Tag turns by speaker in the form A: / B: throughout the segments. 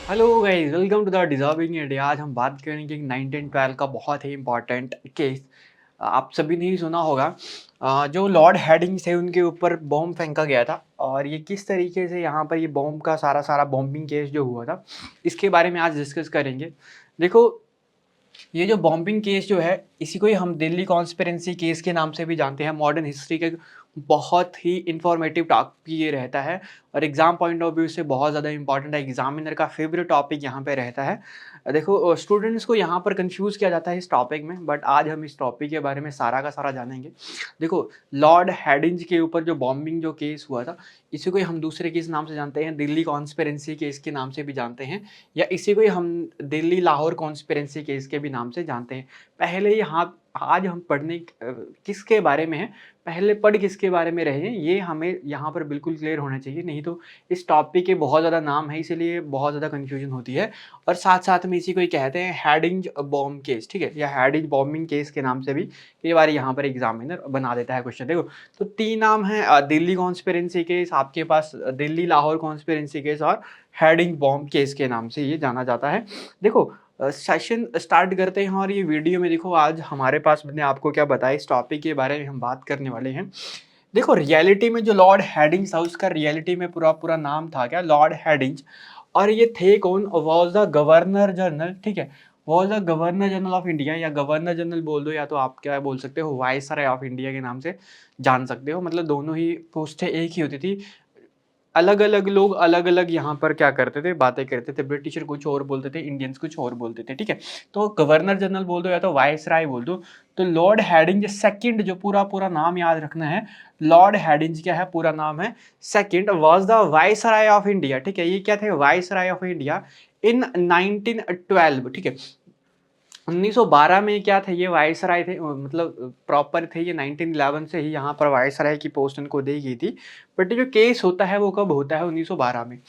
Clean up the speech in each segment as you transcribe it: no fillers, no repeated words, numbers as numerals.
A: Hello guys, welcome to the deserving India. आज हम बात करेंगे 1912 का बहुत ही इम्पोर्टेंट केस। आप सभी ने ही सुना होगा। जो लॉर्ड हेडिंग्स थे उनके ऊपर बॉम्ब फेंका गया था और ये किस तरीके से यहाँ पर ये बॉम्ब का सारा सारा बॉम्बिंग केस जो हुआ था इसके बारे में आज डिस्कस करेंगे। देखो, ये जो बॉम्बिंग केस जो है इसी को ही हम दिल्ली कॉन्स्पिरेंसी केस के नाम से भी जानते हैं। मॉडर्न हिस्ट्री के बहुत ही इंफॉर्मेटिव टॉपिक ये रहता है और एग्जाम पॉइंट ऑफ व्यू से बहुत ज़्यादा इंपॉर्टेंट है। एग्जामिनर का फेवरेट टॉपिक यहाँ पे रहता है। देखो, स्टूडेंट्स को यहाँ पर कंफ्यूज किया जाता है इस टॉपिक में, बट आज हम इस टॉपिक के बारे में सारा का सारा जानेंगे। देखो, लॉर्ड हेडिंज के ऊपर जो बॉम्बिंग जो केस हुआ था इसी को ही हम दूसरे केस नाम से जानते हैं, दिल्ली कॉन्स्पिरेंसी केस के नाम से भी जानते हैं, या इसी को ही हम दिल्ली लाहौर कॉन्स्पिरेंसी केस के भी नाम से जानते हैं। पहले यहाँ आज हम पढ़ने किसके बारे में है, पहले पढ़ किसके बारे में रहे हैं, ये हमें यहाँ पर बिल्कुल क्लियर होना चाहिए। नहीं तो इस टॉपिक के बहुत ज़्यादा नाम है, इसीलिए बहुत ज़्यादा कन्फ्यूजन होती है। और साथ साथ में इसी को ही कहते हैं हेडिंज बॉम्ब केस, ठीक है, या हेडिंज बॉम्बिंग केस के नाम से भी कई बार यहाँ पर एग्जामिनर बना देता है क्वेश्चन। देखो, तो तीन नाम है, दिल्ली कॉन्स्पिरेंसी केस, आपके पास दिल्ली लाहौर कॉन्स्पिरेंसी केस और हेडिंग बॉम्ब केस के नाम से ये जाना जाता है। देखो, सेशन स्टार्ट करते हैं और ये वीडियो में देखो आज हमारे पास मैंने आपको क्या बताया, इस टॉपिक के बारे में हम बात करने वाले हैं। देखो, रियलिटी में जो लॉर्ड हेडिंग्स था उसका रियलिटी में पूरा पूरा नाम था क्या, लॉर्ड हेडिंग्स। और ये थे कौन, वॉज द गवर्नर जनरल, ठीक है, was the governor general of India, या गवर्नर जनरल बोल दो या तो आप क्या बोल सकते हो, वाइसराय ऑफ इंडिया के नाम से जान सकते हो। मतलब दोनों ही पोस्टें एक ही होती थी। अलग अलग लोग अलग अलग यहाँ पर क्या करते थे, बातें करते थे। ब्रिटिशर कुछ और बोलते थे, इंडियंस कुछ और बोलते थे, ठीक है। तो गवर्नर जनरल बोल दो या तो वाइसराय बोल दो। तो लॉर्ड हेडिंग सेकंड, जो पूरा पूरा नाम याद रखना है, लॉर्ड हेडिंग क्या है, पूरा नाम है second, was the viceroy of India, ठीक है। ये क्या थे, वाइसराय ऑफ इंडिया इन 1912, ठीक है। 1912 में क्या थे, ये वायसराय थे, मतलब प्रॉपर थे ये 1911 से ही यहाँ पर वायसराय की पोस्ट इनको दी गई थी। बट जो केस होता है वो कब होता है, 1912 में।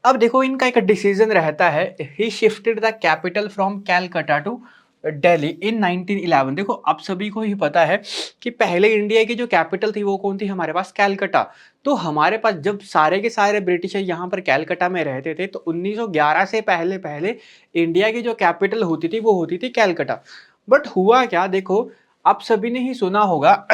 A: अब देखो, इनका एक डिसीजन रहता है, he shifted the capital from Calcutta to Delhi in 1911। देखो, आप सभी को ही पता है कि पहले इंडिया की जो कैपिटल थी वो कौन थी, हमारे पास कैलकाटा। तो हमारे पास जब सारे के सारे ब्रिटिशर यहाँ पर कैलकाटा में रहते थे, तो 1911 से पहले पहले इंडिया की जो कैपिटल होती थी वो होती थी कैलकाटा। बट हुआ क्या, देखो, आप सभी ने ही सुना होगा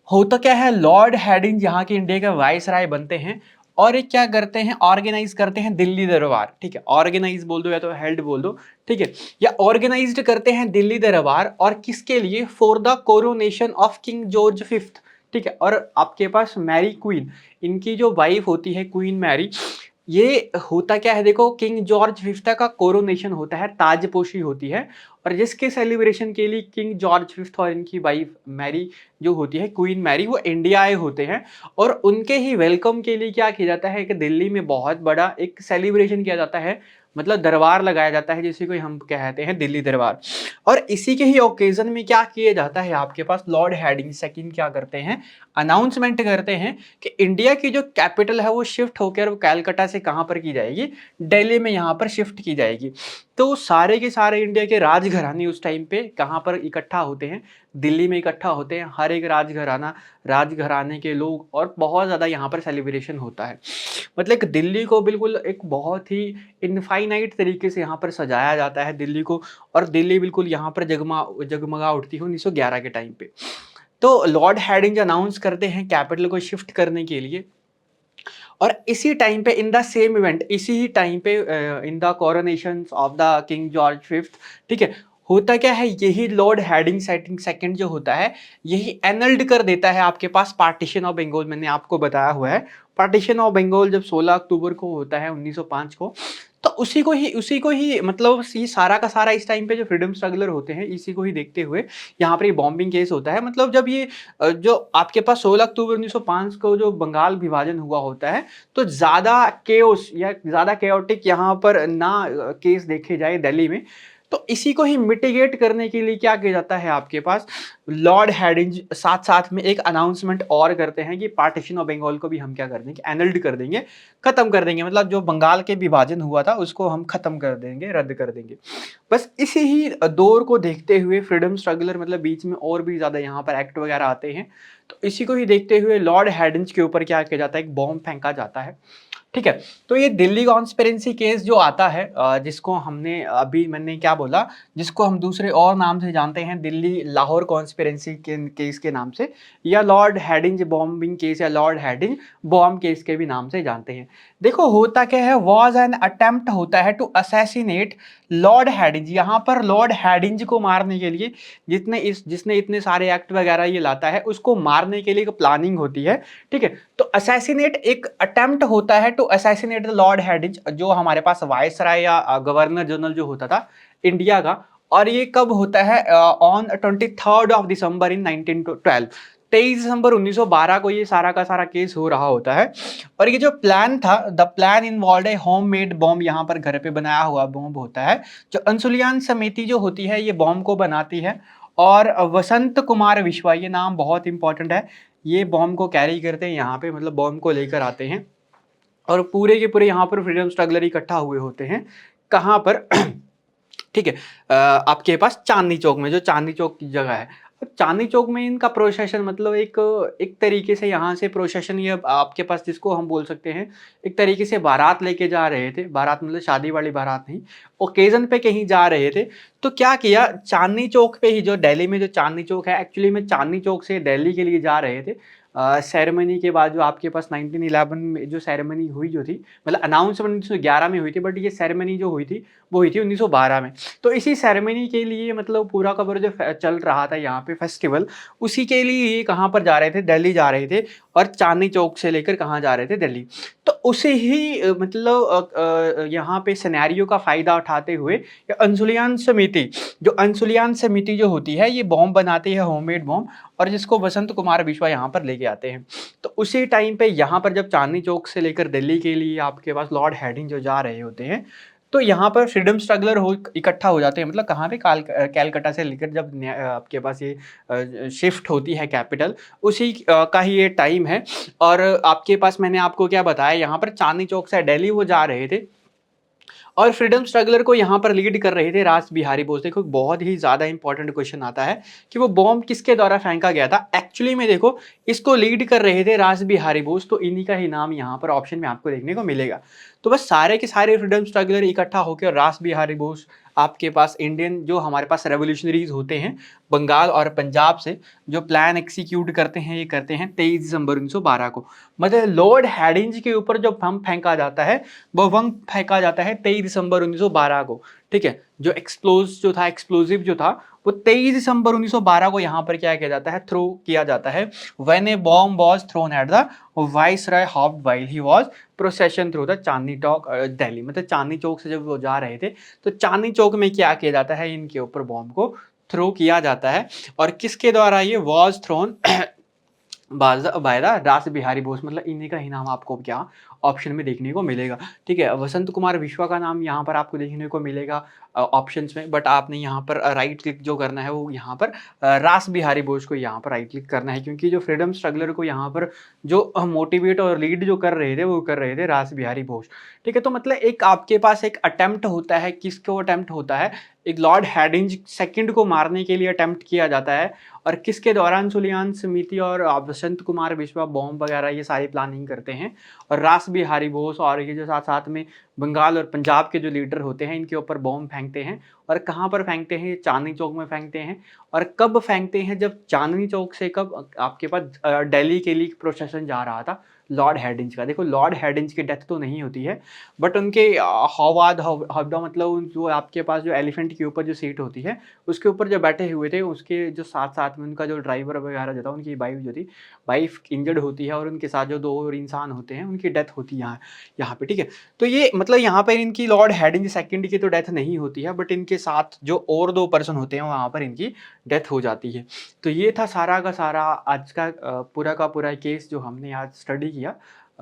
A: होता क्या है, लॉर्ड हेडिंग यहाँ के इंडिया के वाइसराय बनते हैं और ये क्या करते हैं, ऑर्गेनाइज करते हैं दिल्ली दरबार, ठीक है। ऑर्गेनाइज बोल दो या तो हेल्ड बोल दो, ठीक है। या ऑर्गेनाइज्ड करते हैं दिल्ली दरबार, और किसके लिए, for the coronation of king George fifth, ठीक है। और आपके पास मैरी क्वीन, इनकी जो वाइफ होती है क्वीन मैरी, ये होता क्या है, देखो, किंग जॉर्ज फिफ्थ का कोरोनेशन होता है, ताजपोशी होती है। और जिसके सेलिब्रेशन के लिए किंग जॉर्ज फिफ्थ और इनकी वाइफ मैरी जो होती है, क्वीन मैरी, वो इंडिया आए होते हैं। और उनके ही वेलकम के लिए क्या किया जाता है कि दिल्ली में बहुत बड़ा एक सेलिब्रेशन किया जाता है, मतलब दरबार लगाया जाता है, जिसे को हम कहते हैं दिल्ली दरबार। और इसी के ही ओकेजन में क्या किया जाता है, आपके पास लॉर्ड हेडिंग सेकंड क्या करते हैं, अनाउंसमेंट करते हैं कि इंडिया की जो कैपिटल है वो शिफ्ट होकर वो कैलकाटा से कहाँ पर की जाएगी, दिल्ली में यहाँ पर शिफ्ट की जाएगी। तो सारे के सारे इंडिया के राजघराने उस टाइम पे कहाँ पर इकट्ठा होते हैं, दिल्ली में इकट्ठा होते हैं। हर एक राजघराने के लोग, और बहुत ज़्यादा यहाँ पर सेलिब्रेशन होता है। मतलब एक दिल्ली को बिल्कुल एक बहुत ही इनफाइनाइट तरीके से यहाँ पर सजाया जाता है दिल्ली को। और दिल्ली बिल्कुल यहाँ पर जगमगा उठती है 1911 के टाइम पे। तो लॉर्ड हेडिंग अनाउंस करते हैं कैपिटल को शिफ्ट करने के लिए। और इसी टाइम पे इन द सेम इवेंट, इसी ही टाइम पे in the coronation of the king George fifth, ठीक है, होता क्या है, यही लॉर्ड हेडिंग सेटिंग सेकंड जो होता है, यही एनल्ड कर देता है आपके पास पार्टीशन ऑफ बंगाल। मैंने आपको बताया हुआ है, पार्टीशन ऑफ बंगाल जब 16 अक्टूबर को होता है 1905 को, तो उसी को ही मतलब ये सारा का सारा इस टाइम पे जो फ्रीडम स्ट्रगलर होते हैं इसी को ही देखते हुए यहाँ पर ये बॉम्बिंग केस होता है। मतलब जब ये जो आपके पास 16 अक्टूबर 1905 को जो बंगाल विभाजन हुआ होता है, तो ज़्यादा केओस या ज़्यादा केओटिक यहाँ पर ना केस देखे जाए दिल्ली में। तो इसी को ही मिटिगेट करने के लिए क्या किया जाता है आपके पास, लॉर्ड हेडिंज साथ-साथ में एक अनाउंसमेंट और करते हैं कि पार्टीशन ऑफ बंगाल को भी हम क्या कर देंगे, एनल्ड कर देंगे, खत्म कर देंगे। मतलब जो बंगाल के विभाजन हुआ था उसको हम खत्म कर देंगे, रद्द कर देंगे। बस इसी ही दौर को देखते हुए फ्रीडम स्ट्रगलर मतलब बीच में और भी ज़्यादा यहाँ पर एक्ट वगैरह आते हैं। तो इसी को ही देखते हुए लॉर्ड हेडिंज के ऊपर क्या किया जाता है, एक बॉम्ब फेंका जाता है। ठीक है, तो ये दिल्ली कॉन्स्पिरेसी केस जो आता है जिसको हमने अभी मैंने क्या बोला, जिसको हम दूसरे और नाम से जानते हैं दिल्ली लाहौर कॉन्स्पिरेसी के केस के नाम से, या लॉर्ड हेडिंज बॉम्बिंग केस या लॉर्ड हेडिंज बॉम्ब केस के भी नाम से जानते हैं। देखो होता क्या है, वॉज एन अटेम्प्ट होता है टू असैसिनेट लॉर्ड हेडिंज। यहाँ पर लॉर्ड हेडिंज को मारने के लिए जिसने इतने सारे एक्ट वगैरह ये लाता है उसको मारने के लिए एक प्लानिंग होती है। ठीक है, तो असैसिनेट एक अटेम्प्ट होता है टू असैसिनेट द लॉर्ड हेडिंज, जो हमारे पास वायसराय या गवर्नर जनरल जो होता था इंडिया का। और ये कब होता है, ऑन 23 ऑफ दिसंबर इन 1912, 23 दिसंबर 1912 को ये सारा का सारा केस हो रहा होता है। और ये जो प्लान था, the plan involve A home made bomb, यहाँ पर घर पे बनाया हुआ बॉम्ब होता है। जो अंशुलियान समिति जो होती है ये बॉम्ब को बनाती है, और वसंत कुमार विश्वा, ये नाम बहुत इंपॉर्टेंट है, ये बॉम्ब को कैरी करते हैं यहाँ पे, मतलब बॉम्ब को लेकर आते हैं। और पूरे के पूरे यहाँ पर फ्रीडम स्ट्रगलर इकट्ठा हुए होते हैं। कहाँ पर ठीक है, आपके पास चांदनी चौक में, जो चांदनी चौक की जगह है। अब चांदनी चौक में इनका प्रोसेशन मतलब एक एक तरीके से यहाँ से प्रोसेशन, ये आपके पास जिसको हम बोल सकते हैं एक तरीके से बारात लेके जा रहे थे। बारात मतलब शादी वाली बारात नहीं, ओकेजन पे कहीं जा रहे थे। तो क्या किया, चांदनी चौक पे ही, जो दिल्ली में जो चांदनी चौक है, एक्चुअली में चांदनी चौक से दिल्ली के लिए जा रहे थे। सेरेमनी के बाद जो आपके पास 1911 में जो सेरेमनी हुई जो थी, मतलब अनाउंसमेंट 1911 में हुई थी, बट ये सेरेमनी जो हुई थी वो हुई थी 1912 में। तो इसी सेरेमनी के लिए मतलब पूरा का पूरा जो चल रहा था यहाँ पे फेस्टिवल, उसी के लिए ये कहाँ पर जा रहे थे, दिल्ली जा रहे थे। और चांदनी चौक से लेकर कहाँ जा रहे थे, दिल्ली। तो उसे ही मतलब यहाँ पे सिनेरियो का फायदा उठाते हुए अंशुलियान समिति, जो अंशुलियान समिति जो होती है ये बॉम्ब बनाती है, होममेड बॉम्ब, और जिसको वसंत कुमार विश्वा यहाँ पर लेके आते हैं। तो उसी टाइम पे यहाँ पर जब चांदनी चौक से लेकर दिल्ली के लिए आपके पास लॉर्ड हेडिंग जो जा रहे होते हैं, तो यहाँ पर फ्रीडम स्ट्रगलर हो इकट्ठा हो जाते हैं। मतलब कहाँ पे, कैलकाटा से लेकर जब आपके पास ये शिफ्ट होती है कैपिटल, उसी का ही ये टाइम है। और आपके पास मैंने आपको क्या बताया, यहाँ पर चांदनी चौक से दिल्ली वो जा रहे थे, और फ्रीडम स्ट्रगलर को यहाँ पर लीड कर रहे थे रास बिहारी बोस। देखो बहुत ही ज़्यादा इंपॉर्टेंट क्वेश्चन आता है कि वो बॉम्ब किसके द्वारा फेंका गया था। एक्चुअली में देखो, इसको लीड कर रहे थे रास बिहारी बोस, तो इन्हीं का ही नाम यहाँ पर ऑप्शन में आपको देखने को मिलेगा। तो बस सारे के सारे फ्रीडम स्ट्रगलर इकट्ठा होकर रास बिहारी बोस, आपके पास इंडियन जो हमारे पास रेवोल्यूशनरीज होते हैं बंगाल और पंजाब से, जो प्लान एक्सिक्यूट करते हैं, ये करते हैं 23 दिसंबर 1912 को। मतलब लॉर्ड हेडिंज के ऊपर जो बम फेंका जाता है, वो बम फेंका जाता है 23 दिसंबर 1912 को। ठीक है, जो एक्सप्लोजिव जो था वो 23 दिसंबर 1912 को यहाँ पर क्या किया जाता है, थ्रो किया जाता है। When a bomb was thrown at the viceroy house while he was procession through the Chandni Chowk Delhi. मतलब चांदनी चौक से जब वो जा रहे थे, तो चांदनी चौक में क्या किया जाता है, इनके ऊपर बॉम्ब को थ्रो किया जाता है। और किसके द्वारा ये वाज थ्रोन, बाय द रास बिहारी बोस। मतलब इन्हीं का ही नाम आपको क्या ऑप्शन में देखने को मिलेगा। ठीक है, वसंत कुमार विश्वा का नाम यहाँ पर आपको देखने को मिलेगा ऑप्शंस में, बट आपने यहाँ पर राइट क्लिक जो करना है वो यहाँ पर रास बिहारी बोस को यहाँ पर राइट क्लिक करना है, क्योंकि जो फ्रीडम स्ट्रगलर को यहाँ पर जो मोटिवेट और लीड जो कर रहे थे वो कर रहे थे रास बिहारी बोस। ठीक है, तो मतलब एक आपके पास एक अटेम्प्ट होता है, किसको अटेम्प्ट होता है, एक लॉर्ड हेडिंज सेकंड को मारने के लिए अटेम्प्ट किया जाता है। और किसके दौरान, सुलियान समिति और वसंत कुमार विश्वा बॉम्ब वगैरह ये सारी प्लानिंग करते हैं। और रास बिहारी बोस और ये जो साथ साथ में बंगाल और पंजाब के जो लीडर होते हैं, इनके ऊपर बॉम्ब फेंकते हैं। और कहाँ पर फेंकते हैं, चांदनी चौक में फेंकते हैं। और कब फेंकते हैं, जब चांदनी चौक से कब आपके पास दिल्ली के लिए प्रोसेशन जा रहा था लॉर्ड हेडिंज का। देखो लॉर्ड हेडिंज की डेथ तो नहीं होती है, बट उनके हौदा मतलब जो आपके पास जो एलिफेंट के ऊपर जो सीट होती है उसके ऊपर जो बैठे हुए थे, उसके जो साथ साथ में उनका जो ड्राइवर वगैरह जो था, उनकी वाइफ जो थी, वाइफ इंजर्ड होती है, और उनके साथ जो 2 और इंसान होते हैं उनकी डेथ होती है यहाँ यहाँ पे। ठीक है, तो ये मतलब यहाँ पर इनकी लॉर्ड हेडिंज सेकंड की तो डेथ नहीं होती है, बट इनके साथ जो और 2 पर्सन होते हैं वहाँ पर इनकी डेथ हो जाती है। तो ये था सारा का सारा आज का पूरा का पूरा केस जो हमने आज स्टडी किया।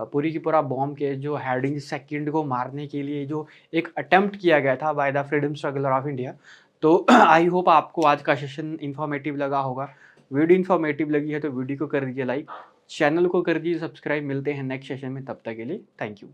A: पूरी की पूरा बॉम्ब केस, जो हेडिंग सेकंड को मारने के लिए जो एक अटेम्प्ट किया गया था by the freedom struggler of India. तो आई होप आपको आज का सेशन इन्फॉर्मेटिव लगा होगा। वीडियो इन्फॉर्मेटिव लगी है तो वीडियो को कर दीजिए लाइक, चैनल को कर दीजिए सब्सक्राइब। मिलते हैं नेक्स्ट सेशन में, तब तक के लिए थैंक यू।